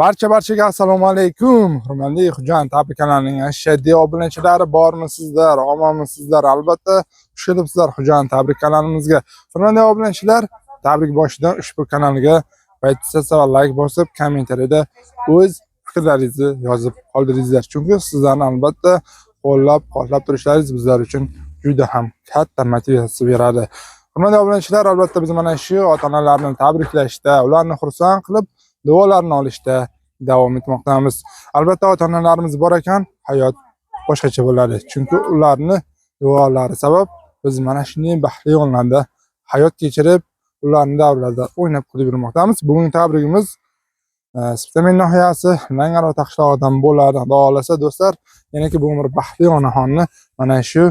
Barchaga assalomu alaykum. Hurmatli Xo'jayin Tabrik kanalining ashaddiy obunachilari bormisizlar, omonmisizlar? Albatta, xush kelibsizlar Xo'jayin Tabrik kanalimizga. Hurmatli obunachilar, tabrik boshidan ushbu kanalga paytsa va like bosib, kommentariyada o'z fikrlaringizni yozib qoldiringizlar. Chunki sizlarning albatta qo'llab turishlaringiz bizlar uchun juda ham katta motivatsiya beradi. Hurmatli obunachilar, albatta biz mana shu ota-onalarni tabriklashda, ularni xursand qilib duolarni olishda davom etmoqdamiz. Albatta ota-onalarimiz bor ekan, hayot boshqacha bo'ladi. Chunki ularni duolari sabab biz mana shunday baxtli yo'llarda hayot kechirib, ularning davrlarida o'ynab kulib yurmoqdamiz. Bugungi tabrigimiz Spitamen nohiyasi Langaro taqishlog'idan bo'ladi. Xudo xolasa do'stlar, yana-ki bu bir baxtli onaxonni mana shu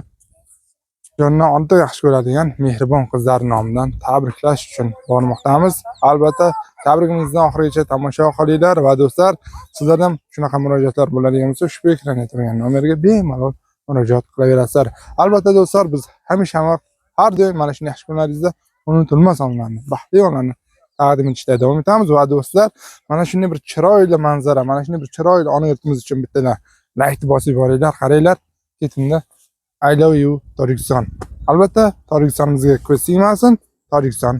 jonni ortiq yaxshi ko'radigan mehribon qizlar nomidan tabriklash uchun bormoqdamiz. Albatta tabrigimizni oxirigacha tomosha qilinglar va do'stlar, sizlardan shunaqa murojaatlar bo'ladigan bo'lsa, ushbu ekranda turgan nomerga bemalol murojaat qilaverasizlar. Albatta do'stlar, biz hamisha har doim mana shunday yaxshi kunlaringizda unutilmas onlarni, baxtli onlarni taqdim etishda davom etamiz va do'stlar, mana shunday bir chiroyli manzara, mana shunday bir chiroyli ona yurtimiz uchun bittalar like bosib yuboringlar, qaranglar, ketingda I love you Tojikiston. Albatta Tojikistonimizga ko'z tegmasin. Tojikiston.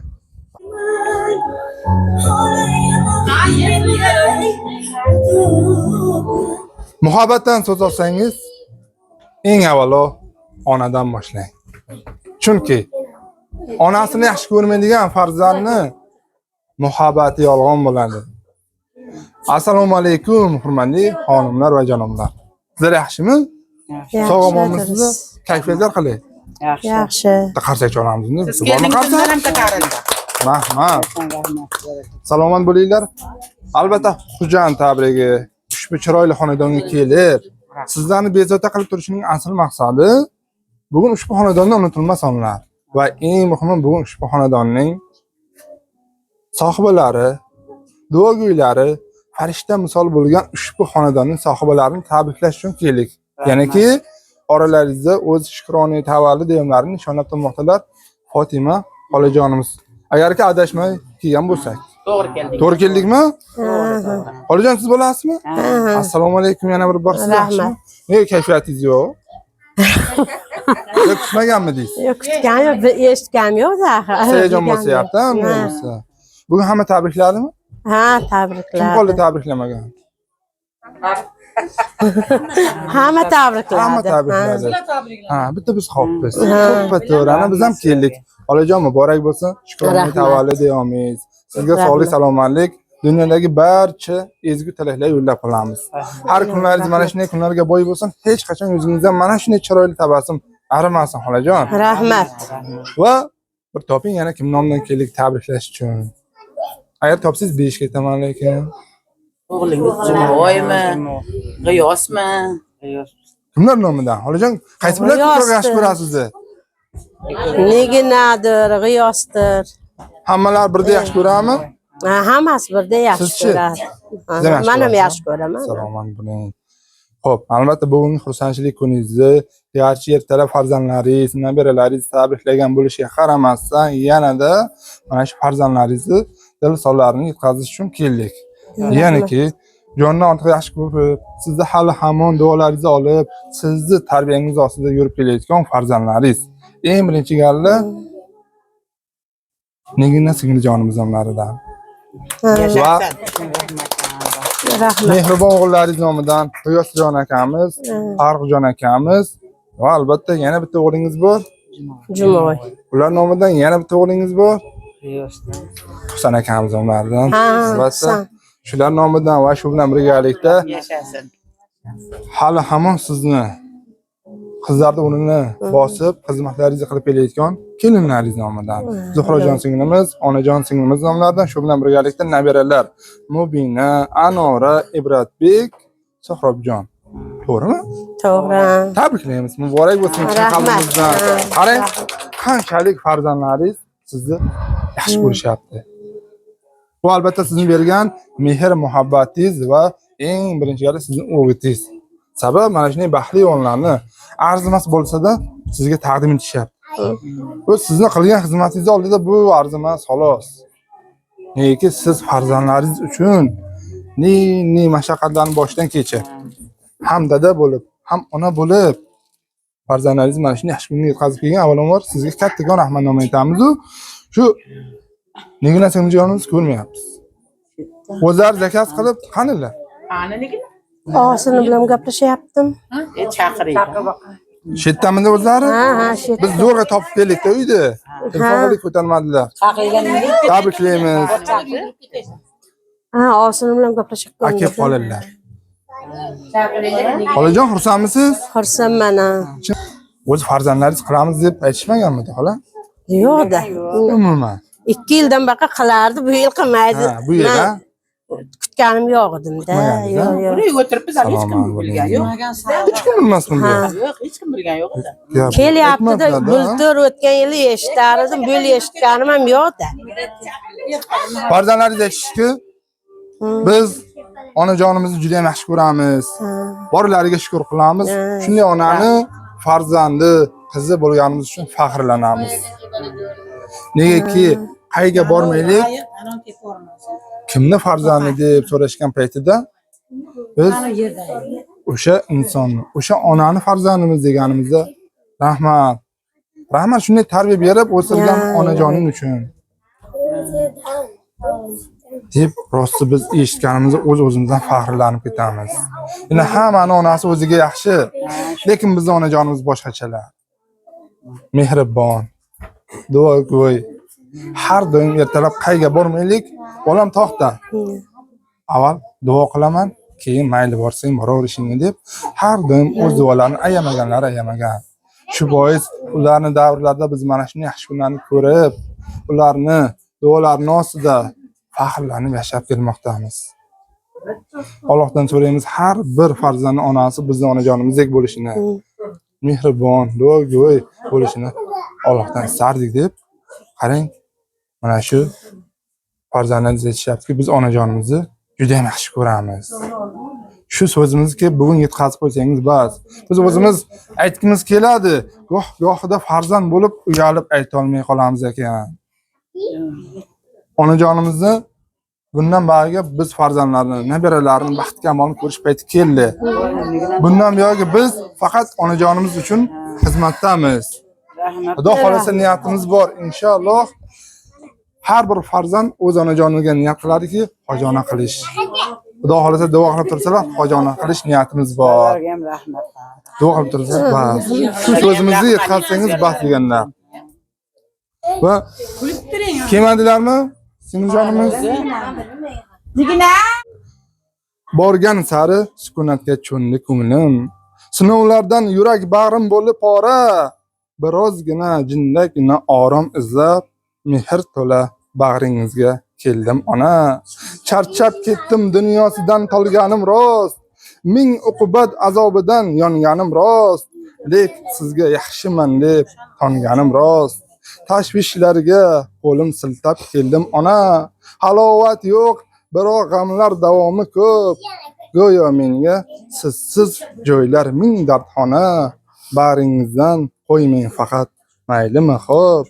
Muhabbatdan so'z olsangiz, eng avvalo onadan boshlang. Chunki onasini yaxshi ko'rmaydigan farzandni muhabbati yolg'on bo'ladi. Assalomu alaykum hurmatli xonimlar va janoblar. Sizlar yaxshimi? Sog'ommisizmi? Kayfiyatlar qalay? Yaxshi. Qarsak choramizmi? Bormi qarsak? Rahmat. Salomat bo'linglar. Albatta Xo'jayin tabrigi ushbu chiroyli xonadonga kelib, sizlarni bezovta qilib turishining asl maqsadi bugun ushbu xonadonda unutilmas onlar va eng muhimi bugun ushbu xonadonning sohibalari, duogo'ylari, farishta misol bo'lgan ushbu xonadonning sohibalarini tabriklash uchun keldik. Ya'niki oralaringizda o'z shukroniy tavallud deyimlarini nishonlab turmoqdalar Fatima xolajonimiz. Agarki adashmay kelgan bo'lsak. To'g'ri keldikmi? Xolajon siz bo'lasizmi? Assalomu alaykum, yana bir bor siz yaxshimi? Nega kayfiyatingiz yo'q? Yo'q, kutmaganmidingiz? Yo'q, kutgan yo'q, eshitgan yo'q axir. Sayajon bo'lyapti, bugun hamma tabrikladimi? Ha, tabriklar. Kim qoldi tabriklamagan? Hamma tabrikladi. Hamma tabrikladi. Ha, bitta biz xo'pmiz. Xo'ppa biz ham keldik. Xolajon muborak bo'lsin. Shukrona tavallud deymiz. Sizga sog'lik, salomatlik, dunyodagi barcha ezgu tilaklar yo'llab qolamiz. Har kunlaringiz mana shunday kunlarga boy bo'lsin. Hech qachon yuzingizdan mana shunday chiroyli tabassum arimasin, xolajon. Rahmat. Va bir toping yana kim nomidan keldik tabriklash uchun. Agar topsiz berishga ketaman lekin. O'g'lingiz Jumovoymi? G'iyosmi? Kimlar nomidan? Xolajon, qaysi bilan ko'proq yaxshi ko'rasiz? Neginadir, G'iyosdir. Hammalar birda yaxshi ko'radimi? Hammasi birda yaxshi ko'radi. Men ham yaxshi ko'raman. Salomat bo'ling. Xo'p, albatta bugungi xursandchilik kuningizni, garchi ertalab farzandlaringiz, nabiralaringiz tabriklagan bo'lishiga qaramasdan, yanada mana shu farzandlaringizni dil so'zlarini yetkazish uchun keldik. Ya'niki jonni ortiq yaxshi ko'rib, sizni hali hamon duolaringizni olib, sizni tarbiyangiz ostida yurib kelayotgan farzandlaringiz. Eng birinchi galda Nigina singiljonimiz nomlaridan. Va mehribon o'g'illaringiz nomidan G'iyosjon akamiz, Farruxjon akamiz va albatta yana bitta o'g'lingiz bor, Jumovoy. Ular nomidan yana bitta o'g'lingiz bor, Husan akamiz nomlaridan. Albatta shular nomidan va shu bilan birgalikda Yashasin. hali hamon sizni qizlarning o'rnini bosib, xizmatlaringizni qilib kelayotgan kelinlaringiz nomidan. Zuhrajon singlimiz, Onajon singlimiz nomlaridan shu bilan birgalikda nabiralar Mubina, Anora, Ibratbek, Sohrobjon. To'g'rimi? To'g'ri. Tabriklaymiz. Muborak bo'lsin qalbimizdan. Qarang, qanchalik farzandlaringiz sizni yaxshi ko'rishyapti. Bu albatta sizning bergan mehr, muhabbatingiz va eng birinchi galda sizning o'g'itingiz. Sabab mana shunday baxtli o'g'illarni arzimas bo'lsa-da sizga taqdim etishyapti. Bu sizni qilgan xizmatingiz oldida bu arzimas xolos. Nega siz farzandlaringiz uchun ne mashaqqatlarni boshdan kechib, ham dada bo'lib, ham ona bo'lib farzandlaringiz mana shunday yaxshi kunga yetkazib kelgan avvalambor sizga kattakon rahmatnoma aytamiz-ku, shu nega singiljonimiz ko'rmayapmiz. O'zlari zakaz qilib qanilar? Ana nega? Osini bilan gaplashyaptim. Chaqiraydi. Shetdamida o'zlari? Ha, shu. Biz zo'rg'a topib keldik-da uyda. Telefonga ko'tarmadilar. Tabriklaymiz. Ha, osini bilan gaplashib Aka qolinglar. Xolajon, xursandmisiz? Xursandman. O'z farzandlaringiz qilamiz deb aytishmaganmidi, xola? Yo'q-da. Umuman. 2 yildan baqa qilardi, bu yil qilmaydi. Ha, bu yil ha? Kutganim yo'q edim-da. Yo'q. Buraya o'tiribmiz, hech kim bilgan yo'q. Hech kim bilmasmi bu? Yo'q, hech kim bilgan yo'q-da. Kelyapti-da, bultur o'tgan yili eshitar edim, bu yil eshitganim ham yo'q-da. Farzandlaringiz aytishki, biz onajonimizni juda ham yaxshi ko'ramiz. Borlariga shukr qilamiz. Shunday onani farzandi, qizi bo'lganimiz uchun faxrlanamiz. Negaki, qayga bormaylik, kimni farzandi deb so'rashgan paytida biz o'sha insonni, o'sha onani farzandimiz deganimizda rahmat. Rahmat shunday tarbiya berib o'stirgan onajoning uchun. Deb rosti biz eshitganimizda o'z-o'zimizdan faxrlanib ketamiz. Yana hammani onasi o'ziga yaxshi, lekin bizning onajonimiz boshqachalar. Mehribon, duogo'y. Har doim ertalab qayga bormaylik, bolam to'xta. Avval duo qilaman, keyin mayli borsang boraver ishingga deb har doim o'z duolarini ayamagan. Shu bois ularni davrlarida biz mana shunday yaxshi kunlarni ko'rib, ularni duolarini ostida faxrlanib yashab kelmoqdamiz. Allohdan so'raymiz, har bir farzandning onasi bizning onajonimizdek bo'lishini, mehribon, duogo'y bo'lishini Allohdan istardik deb qarang. Mana shu farzandlarimiz aytishyaptiki, biz onajonimizni juda ham yaxshi ko'ramiz. Shu so'zimizni bugun yetkazib qo'ysangiz bas. Biz o'zimiz aytgimiz keladi, gohida farzand bo'lib uyalib ayta olmay qolamiz ekan. Onajonimizni bundan bariga biz farzandlarni, nabiralarini baxtga kamolini ko'rish payti keldi. Bundan buyog'i biz faqat onajonimiz uchun xizmatdamiz. Xudo xolasa niyatimiz bor, inshaalloh. Har bir farzand o'z onajoniga niyat qiladiki, hojona qilish. Xudo xolasa duo qilib tursalar, hojona qilish niyatimiz bor. Duo qilib tursalar, bas. Shu so'zimizni yetkazsangiz bas deganlar. Va kelmadilarmi? Singiljonimiz borgan sari sukunatga cho'ndi ko'nglim. Sinovlardan yurak bag'rim bo'lib pora. Birozgina jindagina orom izlab, mehr to'la bag'ringizga keldim ona. Charchab ketdim dunyosidan tolganim rost. Ming uqubat azobidan yonganim rost. Lek sizga yaxshiman deb tonganim rost. Tashvishlarga qo'lim siltab keldim ona. Halovat yo'q, biroq g'amlar davomi ko'p. Go'yo menga sizsiz joylar ming dardxona. Bag'ringizdan qo'ymang faqat, maylimi xo'p.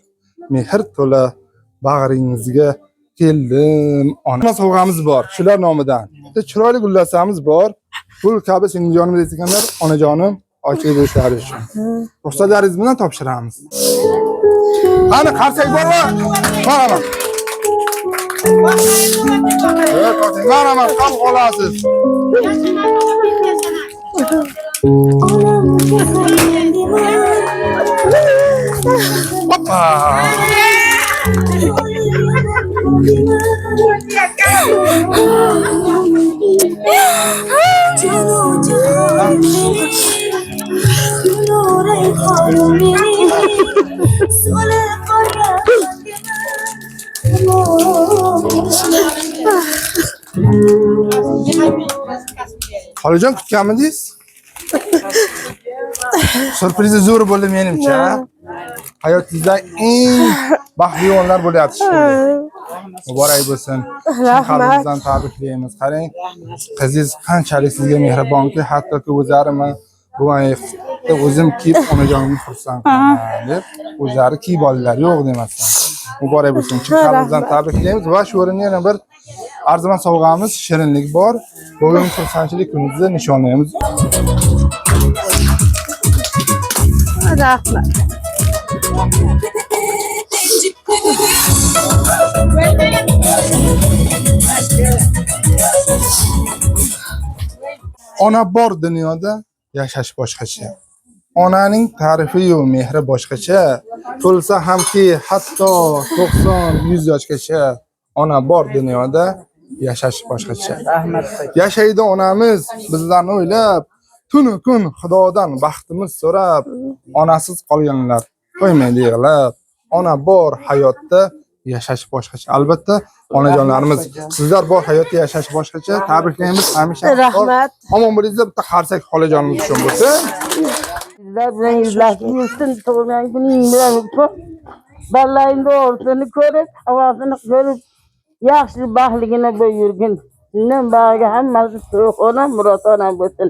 Mehr to'la bag'ringizga keldim ona. Sovg'amiz bor, shular nomidan. Bitta chiroyli gullasamiz bor. Pul kabi singiljonimiz aytganlar, onajonim ochib berishlari uchun. Ruxsatlaringiz bilan topshiramiz. Qani qarsak bormi? Mana. Mana qam qolasiz. Hoppa. Xolajon kutganmidingiz? Surpriz zo'r bo'ldi menimcha. Hayotingizda eng baxtli o'yinlar bo'lyapti shunday. Muborak bo'lsin. Qalbimizdan tabriklaymiz. Qarang, qizingiz qanchalik sizga mehribonki, hattoki o'zlarim bu o'zim kiyib onajonimni xursand qilaman deb o'zlari kiyib oldilar, yo'q demasdan. Muborak bo'lsin. Qalbimizdan tabriklaymiz va shu o'rinda yana bir Arzimas sovg'amiz shirinlik bor. Bugun xursandchilik kunimizni nishonlaymiz. Rahmat. Ona bor dunyoda yashash boshqacha. Onaning ta'rifi yu mehri boshqacha. To'lsa hamki hatto 90-100 yoshgacha. Ona bor dunyoda yashash boshqacha. Yashaydi onamiz bizlarni o'ylab, tunu kun Xudodan baxtimiz so'rab, onasiz qolganlar qo'ymaydi yig'lab. Ona bor hayotda yashash boshqacha. Albatta, onajonlarimiz, sizlar bor hayotda yashash boshqacha. Tabriklaymiz hamisha. Rahmat. Omon bo'linglar, bitta qarsak xolajonimiz uchun bo'lsa. Sizlar bilan yuzlashib tug'ilgan kuning bilan ballayni o'rtini ko'rib, havosini ko'rib, yaxshi baxtligini bo'y yurgin. Shundan bariga hammasi to'g'ri, murotona bo'lsin.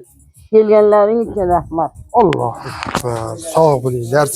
Kelganlaring uchun rahmat. Allohu akbar. Sog' bo'linglar.